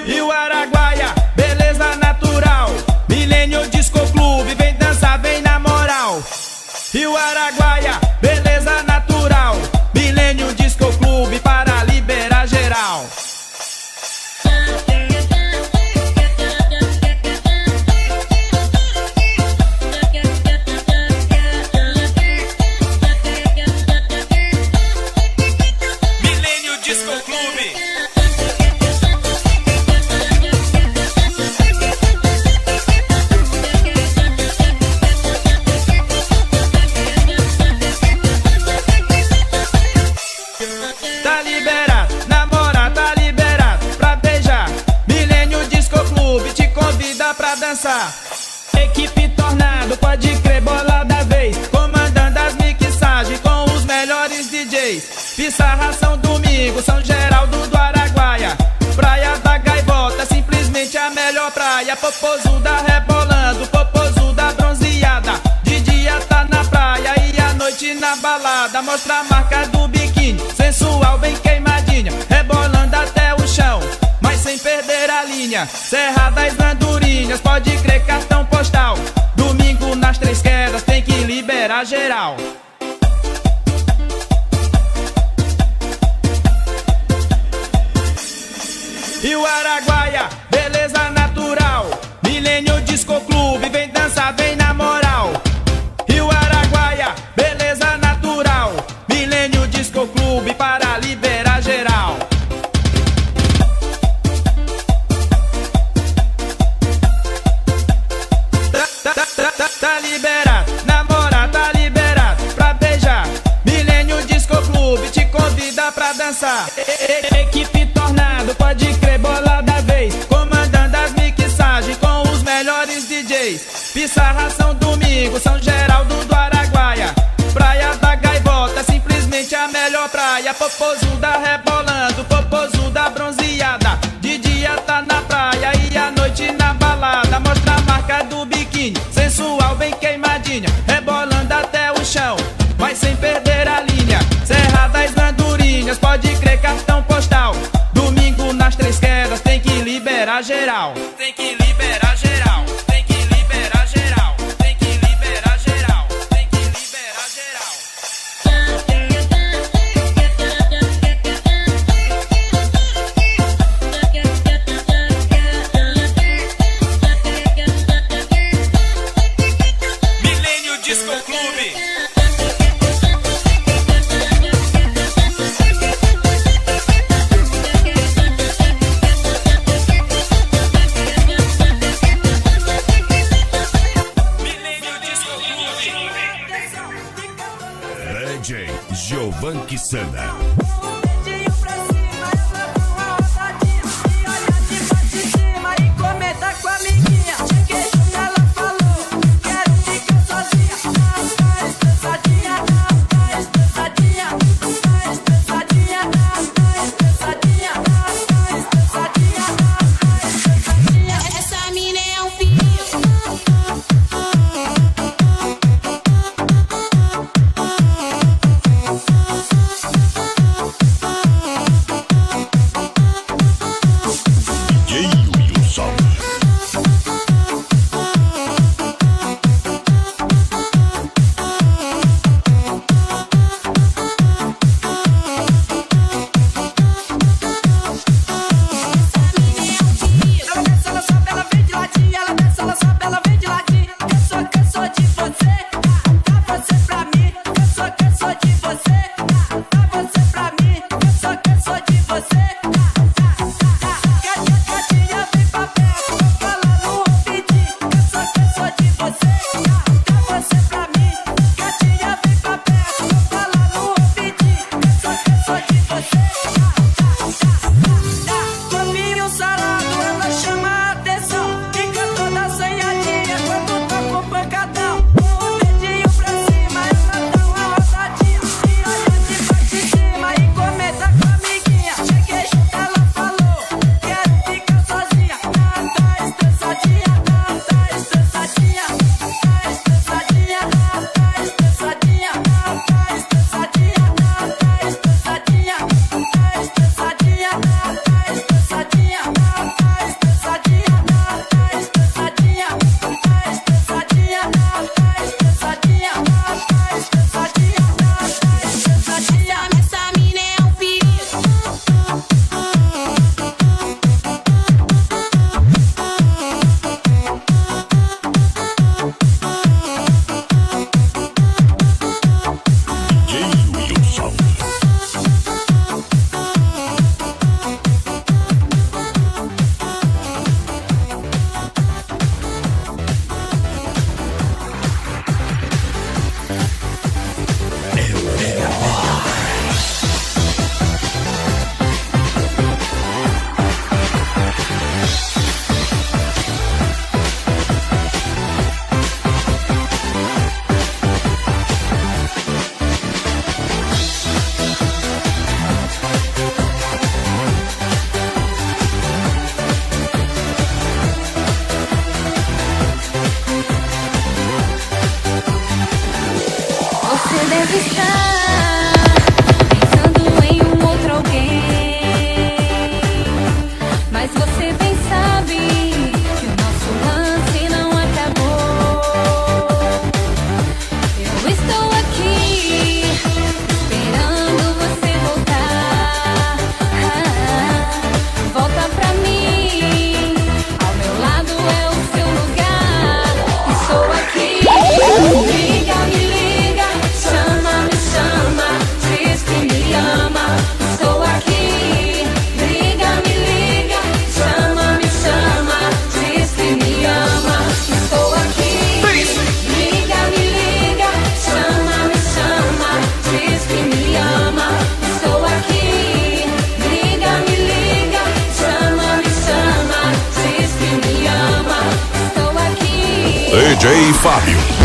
E o Araguaia, beleza natural. Milênio Disco Clube, vem dançar, vem na moral. E o Araguaia, beleza natural. Milênio Disco Clube para liberar geral. Milênio Disco Clube. Tá liberado, namora, tá liberado pra beijar. Milênio Disco Clube te convida pra dançar. Equipe Tornado, pode crer, bola da vez. Comandando as mixagens com os melhores DJs. Pissarra São Domingo, São Geraldo do Araguaia. Praia da Gaivota, simplesmente a melhor praia. Popozuda rebolando, popozuda bronzeada. De dia tá na praia e à noite na balada. Mostra a marca do biquíni, sensual, bem queimadinha, rebolando até o chão, mas sem perder a linha. Serra das Andorinhas, pode crer, cartão postal. Domingo nas Três Quedas, tem que liberar geral. E o Araguaia, beleza natural. Milênio Disco Clube, vem dançar, vem na moral. E o Araguaia, beleza natural. Milênio Disco Clube para liberar geral. Tá liberado, namora, tá liberado pra beijar. Milênio Disco Clube te convida pra dançar. Equipe Tornado, pode crer, bola da vez. Comandando as mixagens com os melhores DJs. Pissarra São Domingo, São Geraldo do Araguaia. Praia da Gaivota, simplesmente a melhor praia. Popozuda rebolando, popozuda bronzeada. De dia tá na praia e à noite na balada. Mostra a marca do biquíni, sensual, bem queimadinha, rebolando até o chão, mas sem perder a linha. Serra das Andorinhas, pode crer, cartão postal. Domingo nas Três Quedas, tem que liberar geral. Tem que liberar geral. Tem que liberar geral. Tem que liberar geral. Tem que liberar geral. Milênio Disco Clube. DJ Giovan Quissana. DJ Fábio.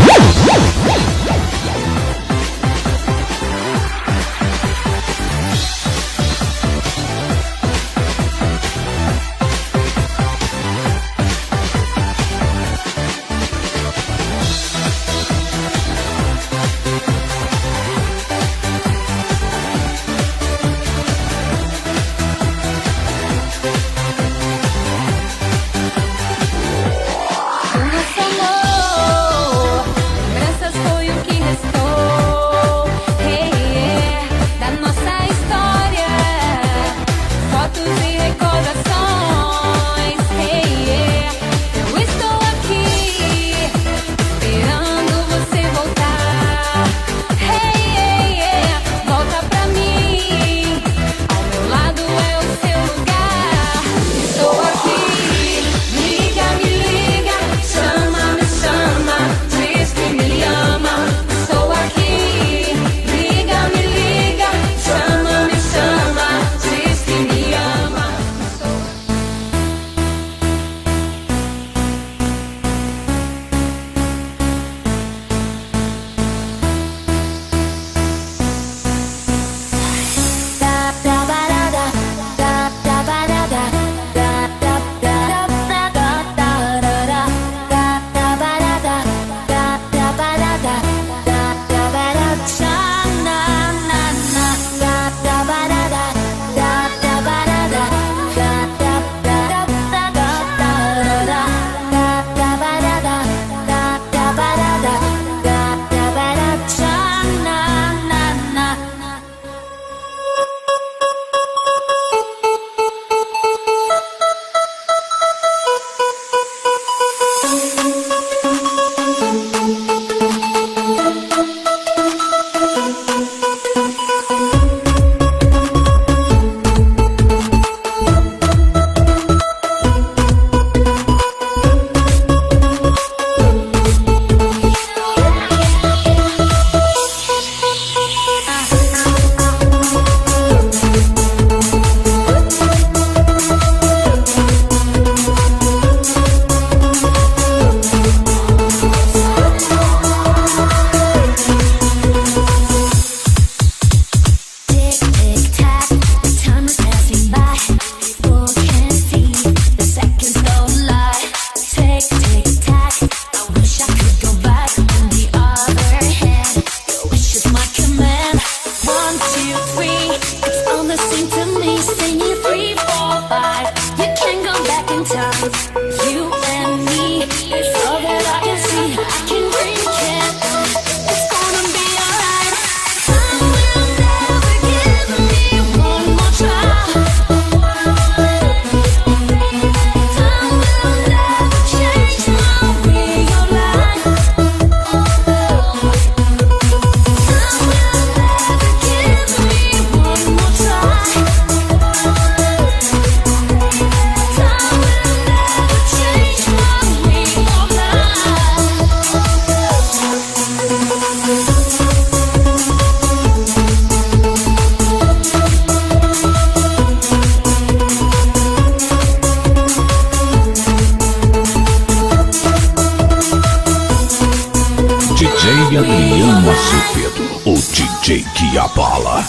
Adriano Azevedo, o DJ que abala.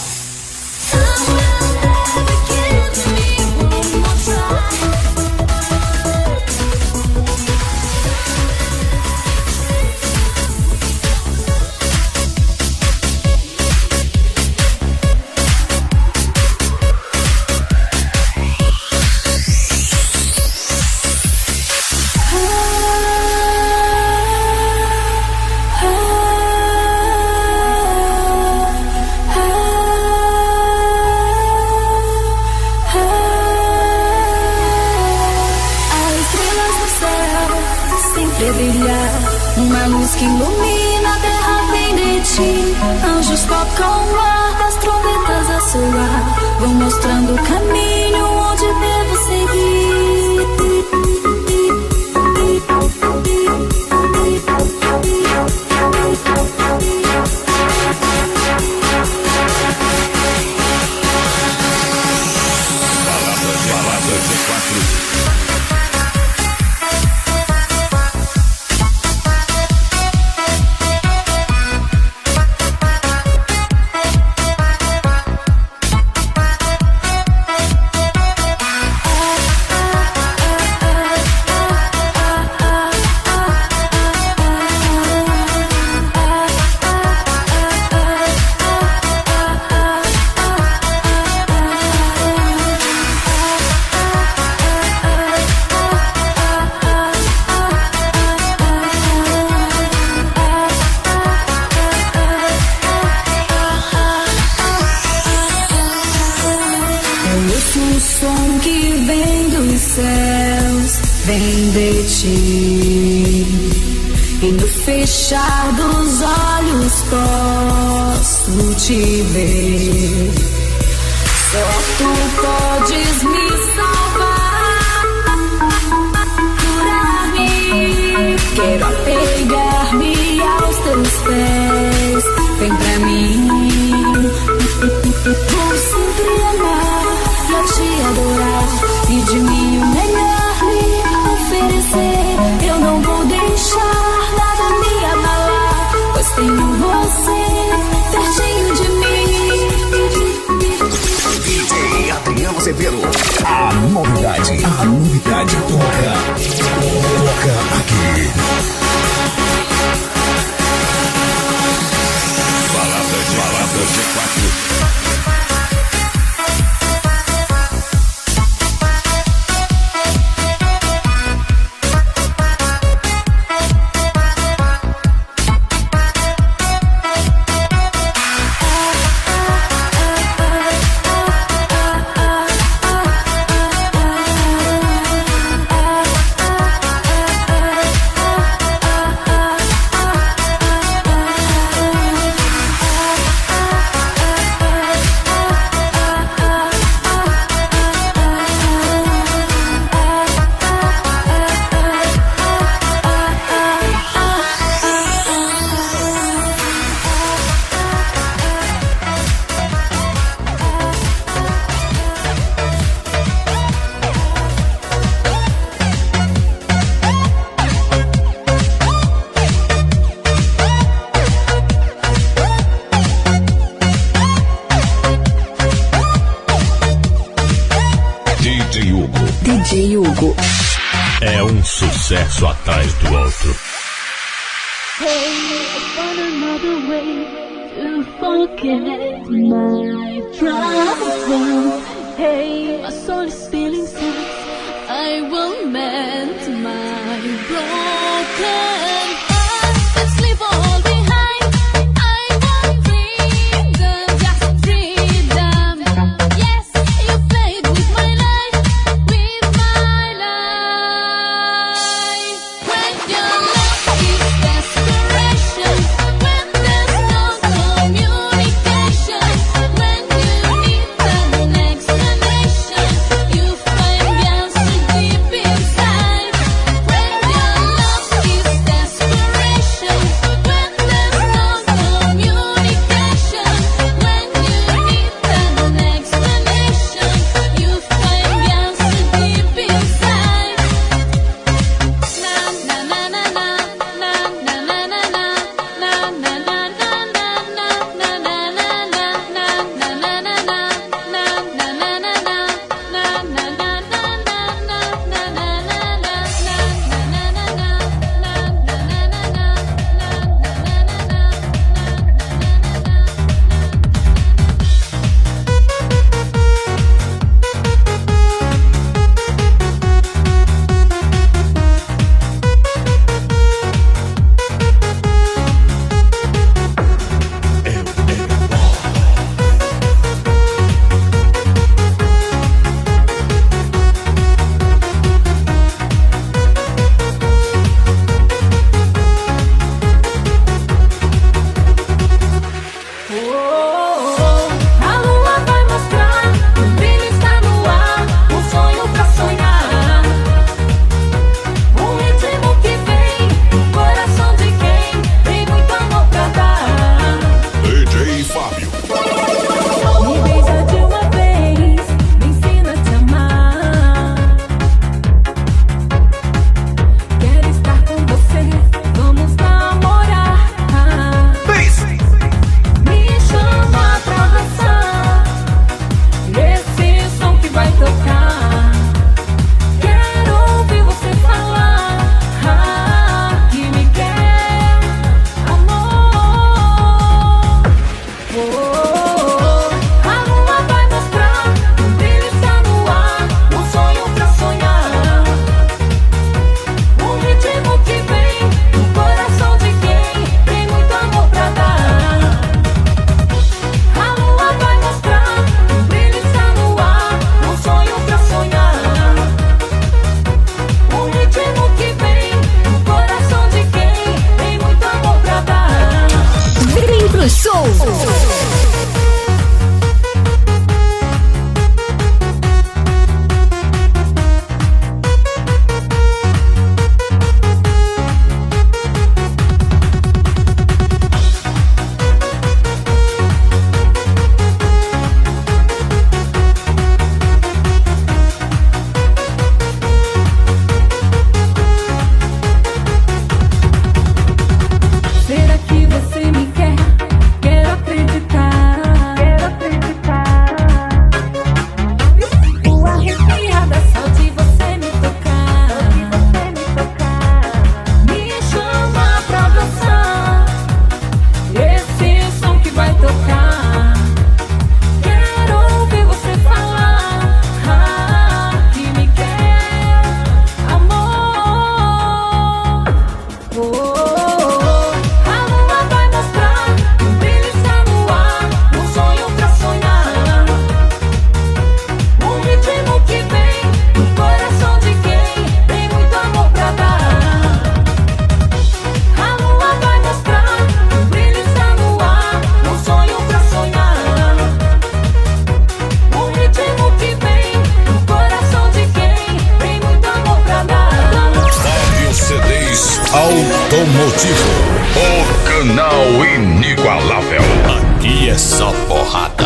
Uma luz que ilumina a terra vem de ti. Anjos tocam o ar, das trombetas a soar, vão mostrando o caminho onde devo seguir. Palavras de quatro. som que vem dos céus, vem de ti. E no fechar dos olhos posso te ver. Só tu podes me salvar, curar-me. Quero apegar-me aos teus pés. Vem pra mim. Vou sempre amar e te adorar, e de mim o melhor me oferecer. Eu não vou deixar nada me abalar, pois tenho você pertinho de mim. DJ Adriano Severo. A novidade toca aqui. Palavras de quatro. DJ Hugo. É um sucesso atrás do outro. Hey, I found another way to forget my problems. Hey, my soul is still inside. I will mend my broken heart. Let's leave all behind. I want freedom, just freedom. Yes, you played with my life, with my life. When your love is desperation, when there's no communication, when you need an explanation, you O inigualável. Aqui é só porrada.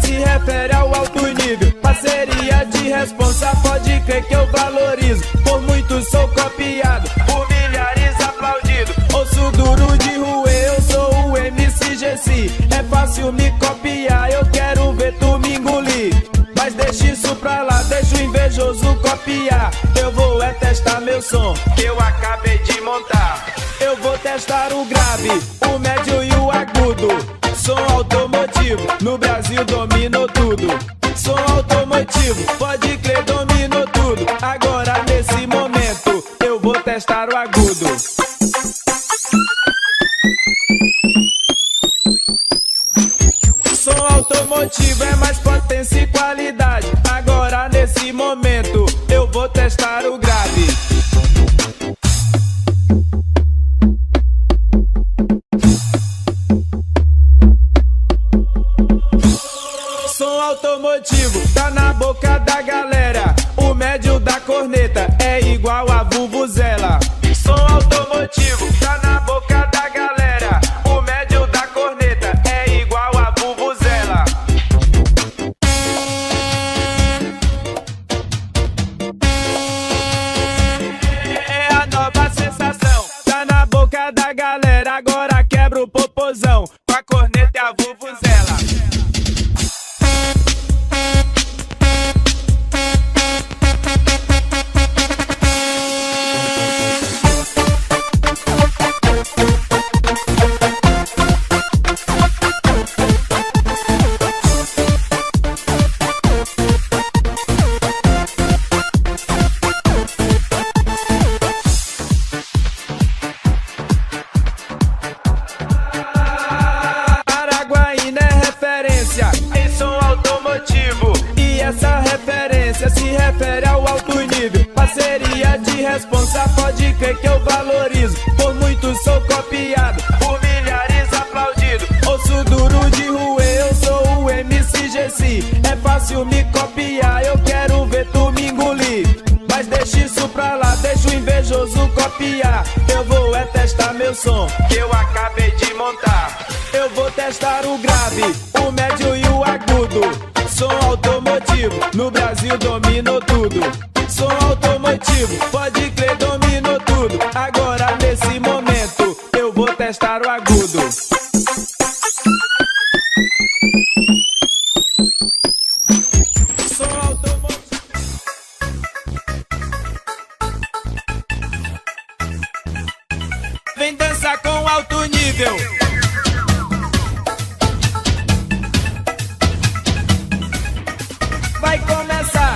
Se refere ao alto nível, parceria de responsa, pode crer que eu valorizo. Por muitos sou copiado, por milhares aplaudido. Ouço duro de rua, eu sou o MCGC. É fácil me copiar, eu quero ver tu me engolir. Mas deixa isso pra lá, deixa o invejoso copiar. Eu vou é testar meu som, que eu acabei de montar. Eu vou testar o grave, o médio e o agudo. Som automotivo, no Brasil dominou tudo. Som automotivo, pode crer, dominou tudo. Agora nesse momento, eu vou testar o agudo. Som automotivo é mais potência e qualidade. Agora nesse momento, eu vou testar o grave. Som automotivo, tá na boca da galera. O médio da corneta é igual a vuvuzela. Som automotivo, tá na boca da galera. O médio da corneta é igual a vuvuzela. É a nova sensação, tá na boca da galera. Agora quebra o popozão com a corneta e a vuvuzela. mania de responsa, pode crer que eu valorizo. Por muitos sou copiado, por milhares aplaudido. Ouço duro de ruê, eu sou o MCGC. É fácil me copiar, eu quero ver tu me engolir. Mas deixa isso pra lá, deixa o invejoso copiar. Eu vou é testar meu som, que eu acabei de montar. Eu vou testar o grave, o médio e o agudo. Som automotivo, no Brasil dominou tudo. Som automotivo, pode crer, dominou tudo. Agora nesse momento, eu vou testar o agudo. Som automotivo. Vem dançar com alto nível. Vai começar.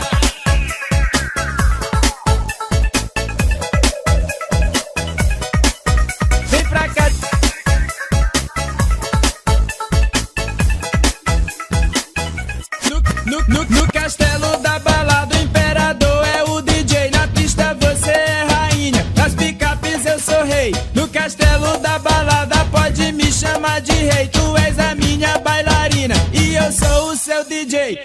Vem pra cá. No castelo da balada, o imperador é o DJ. Na pista você é rainha, nas picapes eu sou rei. No castelo da balada pode me chamar de rei. Tu és a minha bailarina e eu sou o seu DJ.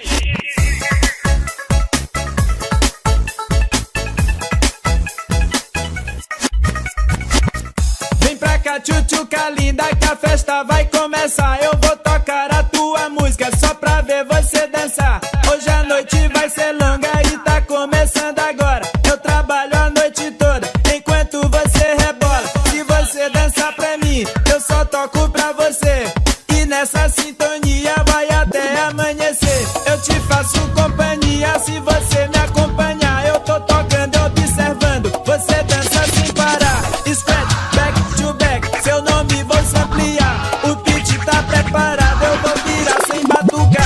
Vem pra cá, tchutchuca linda, que a festa vai começar. Eu vou tocar a tua música só pra ver você dançar. Hoje a noite vai ser longa e tá começando agora. Eu trabalho a noite toda enquanto você rebola. Se você dançar pra mim, eu só toco pra você. E nessa sintonia vai até amanhecer. Eu te faço companhia se você me acompanhar. Eu tô tocando, observando, você dança sem parar. Scratch, back to back, seu nome vou ampliar. O beat tá preparado, eu vou virar sem batucar.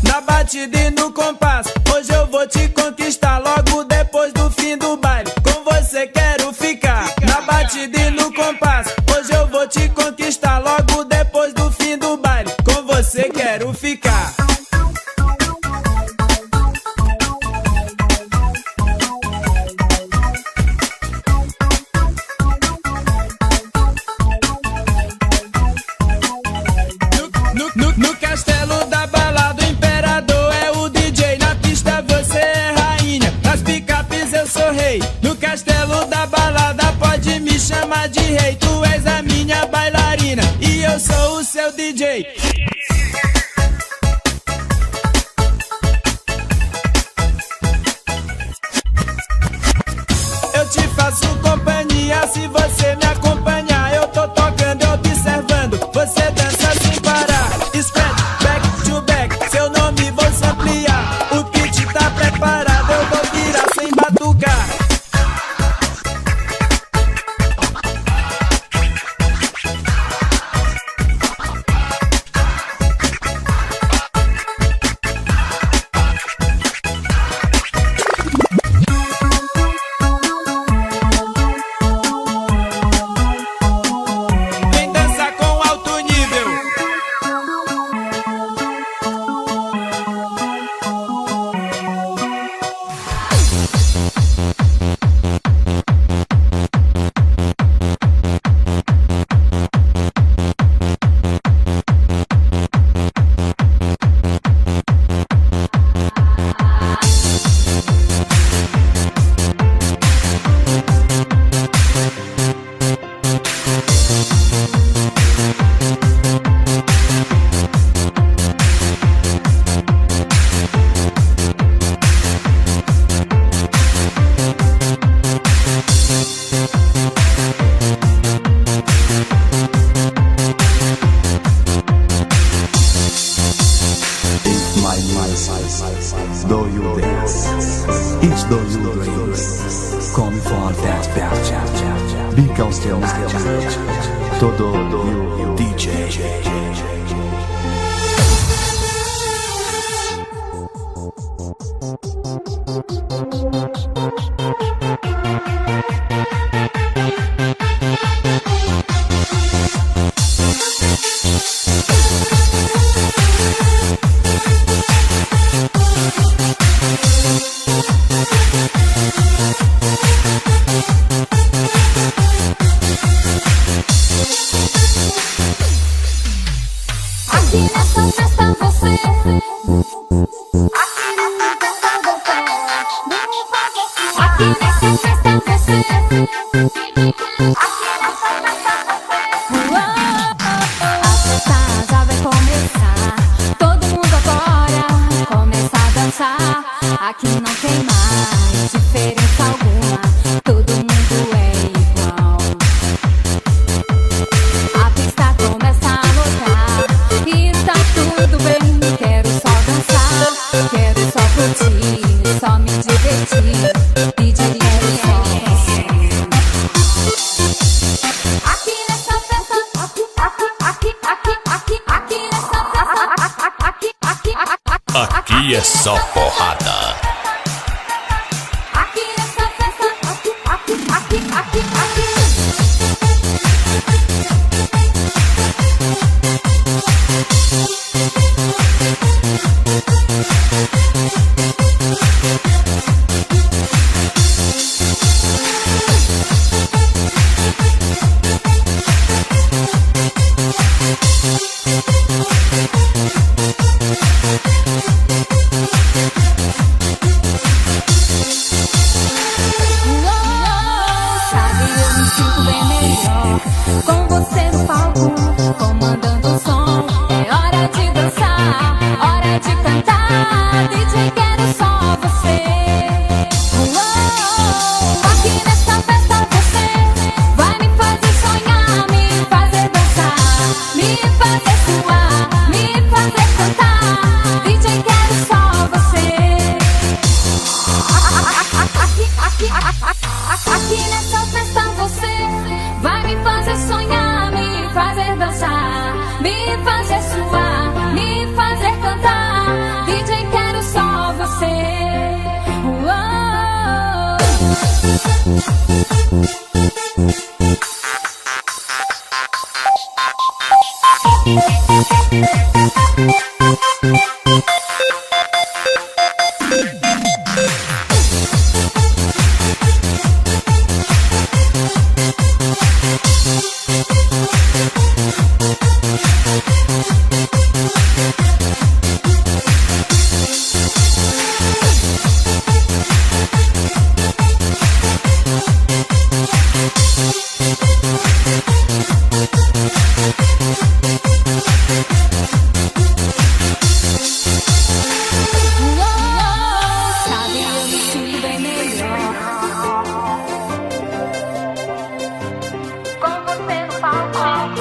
Na batida e no compasso, hoje eu vou te conquistar. Logo depois do fim do baile, com você quero ficar. Na batida e no compasso, hoje eu vou te conquistar. Logo depois do fim do baile, com você quero ficar. No castelo da balada, o imperador é o DJ. Na pista você é rainha, nas picapes eu sou rei. No castelo da balada pode me chamar de rei. Tu és a minha bailarina e eu sou o seu DJ. Eu te faço companhia se você me acompanhar. Eu tô tocando, observando, você dança sem parar. Scratch, back to back, seu nome vou ampliar. O beat tá preparado, eu vou virar sem batucar. Vem dançar com alto nível. Do you dance? It's do you dance? Come for that part. Because tell me todo you DJ. é só porrada. Aqui nessa festa, aqui. Sabe, eu me sinto bem melhor com você no palco, comandando o som. É hora de dançar, hora de cantar. DJ, quero só você. Aqui nessa festa você vai me fazer sonhar, me fazer dançar, me fazer suar, me fazer cantar. DJ, quero só você. Aqui nessa festa você vai me fazer sonhar, me fazer dançar, me fazer suar, me fazer cantar. DJ, quero só você. Sabe, eu me sinto bem melhor com você no palco.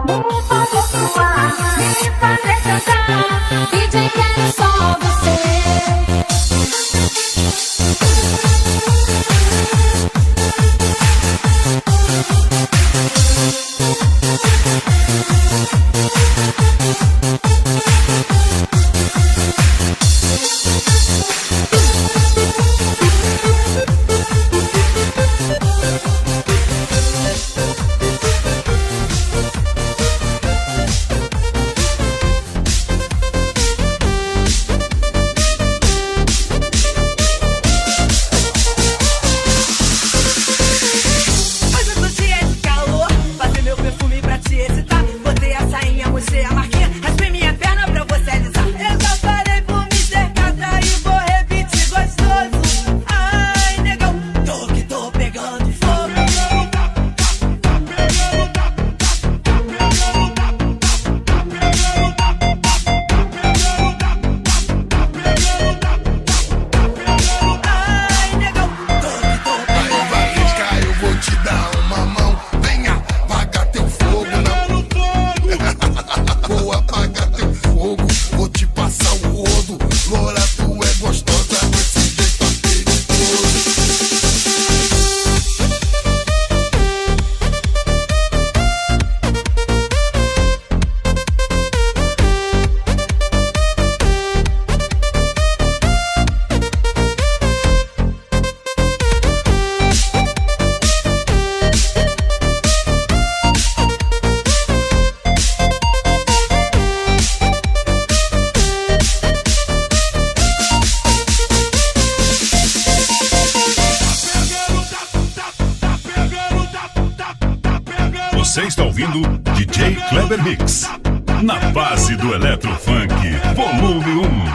Me fazer suar, me fazer cantar. DJ, quero só você. Hoje eu tô cheia de calor, fazer meu perfume pra te excitar. Botei a sainha, mostrei a marquinha, raspei minha perna pra você alisar. Eu já falei por me cercar, e vou repetir gostoso. Ai, negão, tô que tô pegando fogo. Ai, negão, tô que tô pegando Valesca, eu vou te dar uma mão. Venha, apaga teu fogo, não. Vou apagar teu fogo, vou te passar o rodo. Loura, tu é gostosa desse jeito perigoso. Você está ouvindo DJ Kleber Mix. Na base do Eletro Funk, volume 1.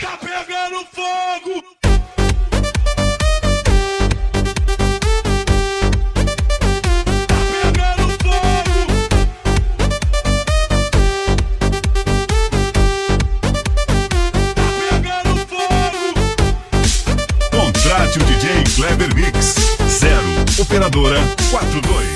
Tá pegando fogo. Contrate o DJ Operadora 42.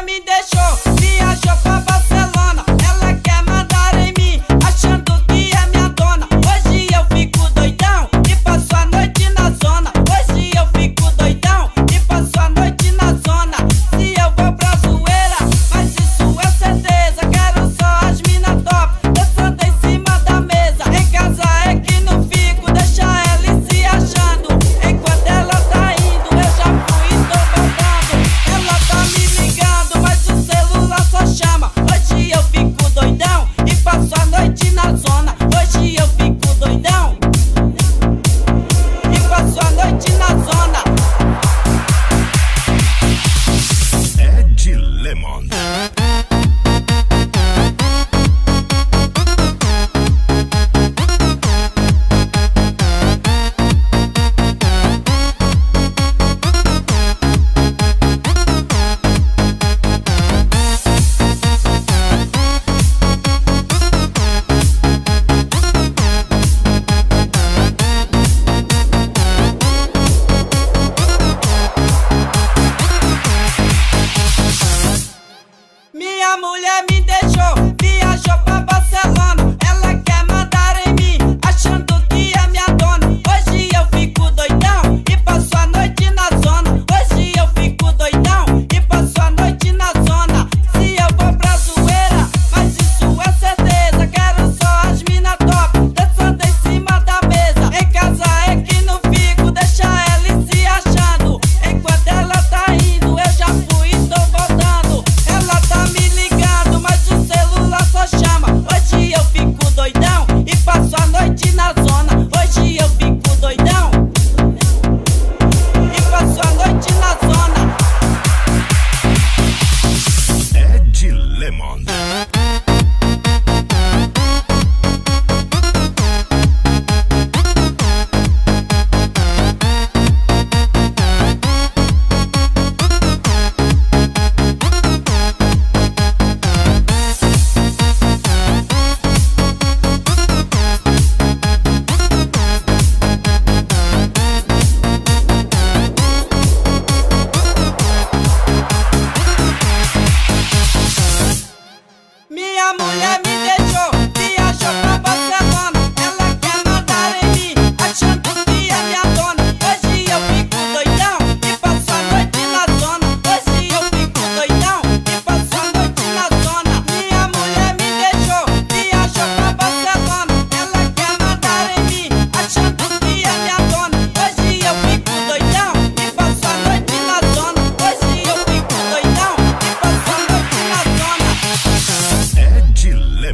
Me deixou, viajou pra Barcelona. Ela quer mandar em mim, achando que é minha dona. Hoje eu fico doidão e passo a noite na zona. Hoje eu fico doidão e passo a noite na zona. Se eu vou pra zoeira, mas isso é certeza. Quero só as mina top, dançando em cima da mesa. Em casa é que não fico, deixa ela ir se achando. Enquanto ela tá indo, eu já fui e tô voltando. Ela tá me ligando, mas o celular só chama. Hoje eu fico doidão e passo a noite na zona. Hoje eu fico doidão e passo a noite na zona. Ed Lemon. Minha mulher me deixou, viajou pra Barcelona. Ela quer mandar em mim, achando que é minha dona. Hoje eu fico doidão e passo a noite na zona. Hoje eu fico doidão e passo a noite na zona. Se eu vou pra zoeira, mas isso é certeza. Quero só as mina top, dançando em cima da mesa. Em casa é que não fico, deixa ela ir se achando. Enquanto ela tá indo, eu já fui e tô voltando. Ela tá me ligando, mas o celular só chama. Hoje eu fico doidão e passo a noite na zona. Hoje eu fico doidão e passo a noite na zona. Ed Lemon. Minha mulher me deixou, viajou pra Barcelona. Ela quer mandar em mim, achando que é minha dona. Hoje eu fico doidão e passo a noite na zona. Hoje eu fico doidão e passo a noite na zona. Minha mulher me deixou, viajou pra Barcelona. Ela quer mandar em mim, achando que é minha dona. Hoje eu fico doidão e passo a noite na zona. Hoje eu fico doidão e passo a noite na zona. Ed Lemon.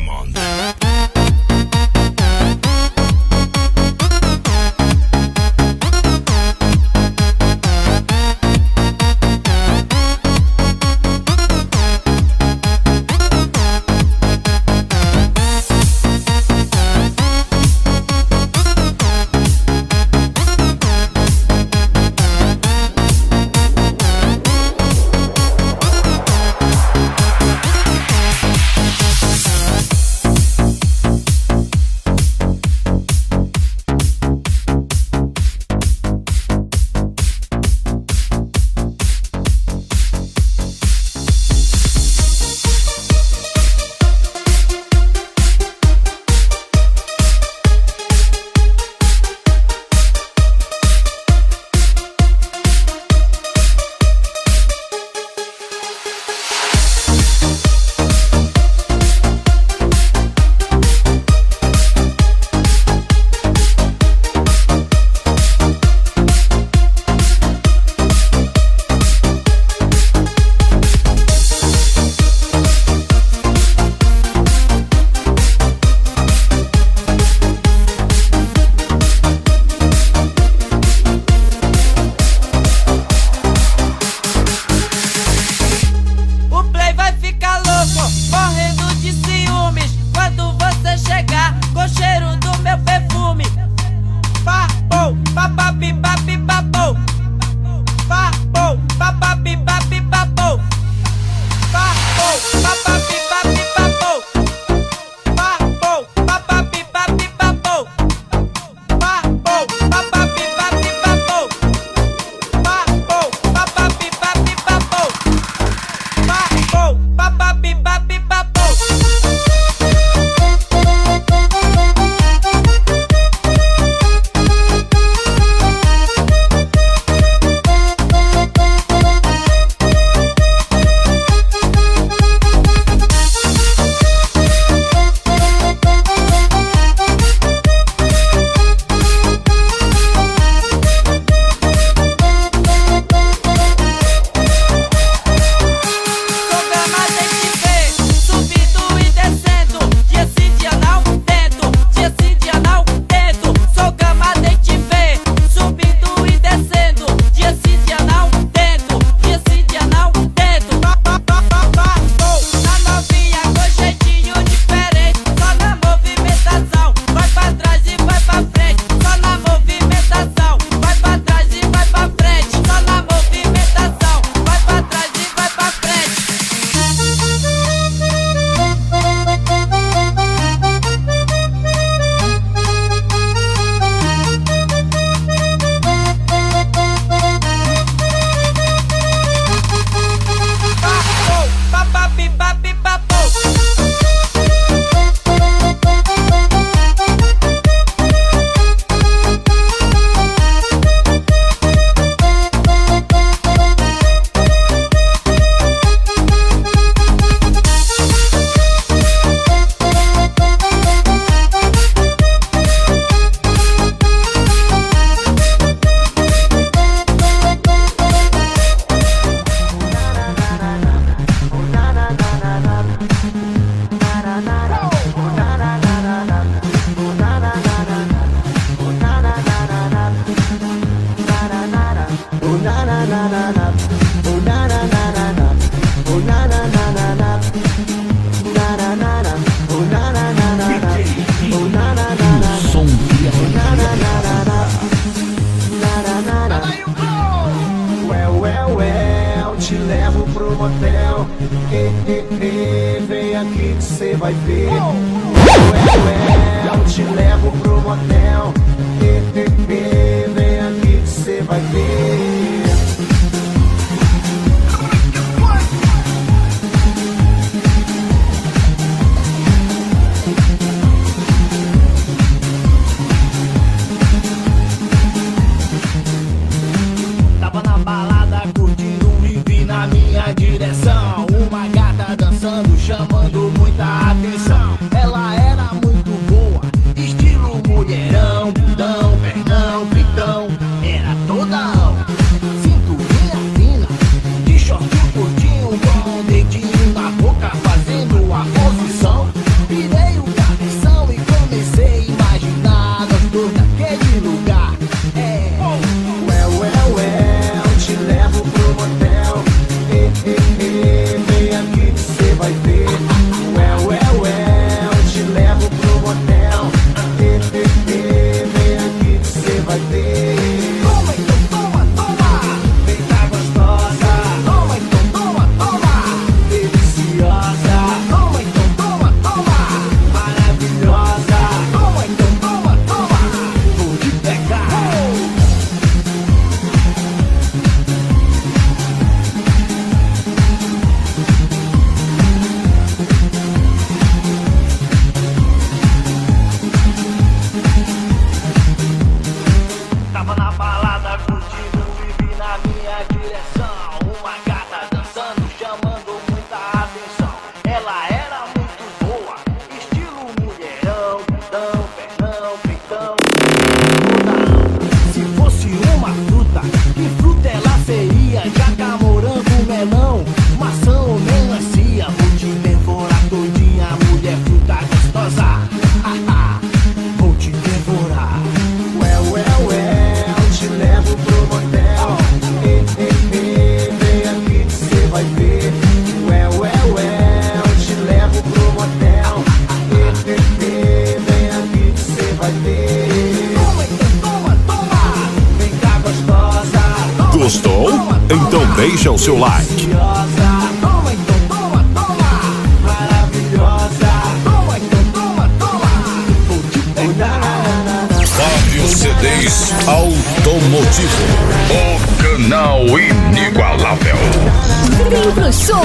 Te levo pro motel, vem aqui que cê vai ver. Eu te levo pro motel, vem aqui que cê vai ver. Tava na balada curtindo e vi na minha direção uma gata dançando, chamando muita atenção. Ela era muito boa, estilo mulherão, bundão, pernão, peitão. Era toda cinturinha fina, de shortinho curtinho, com um dedinho na boca, fazendo a posição. Virei o cabeção e comecei a imaginar nós dois naquele lugar. Te levo pro motel, vem aqui que cê vai ver. Te levo pro motel, vem aqui que cê vai ver. Toma, então toma, toma, vem cá gostosa. Toma, então toma, toma, deliciosa. Toma, então toma, toma, maravilhosa. Toma, então toma, toma, vou te pegar. Tava na balada curtindo e vi na minha direção uma gata dançando, chamando muita atenção. Ela era muito boa, estilo mulherão, bundão, pernão, peitão. Se fosse uma fruta, que fruta ela seria? Jaca, morango, melão, maçã ou melancia? Vou te devorar todinha, mulher fruta gostosa. Vou te devorar. Te levo pro motel, vem aqui que cê vai ver. Te levo pro motel, vem aqui que cê vai ver. Toma, então toma, toma, vem cá gostosa. Gostou? Então deixa o seu like. Deliciosa. Toma, então toma, toma, maravilhosa. Toma, então toma, toma, vou te pegar. Fábio CDs Automotivo, o canal inigualável. Vem pro show!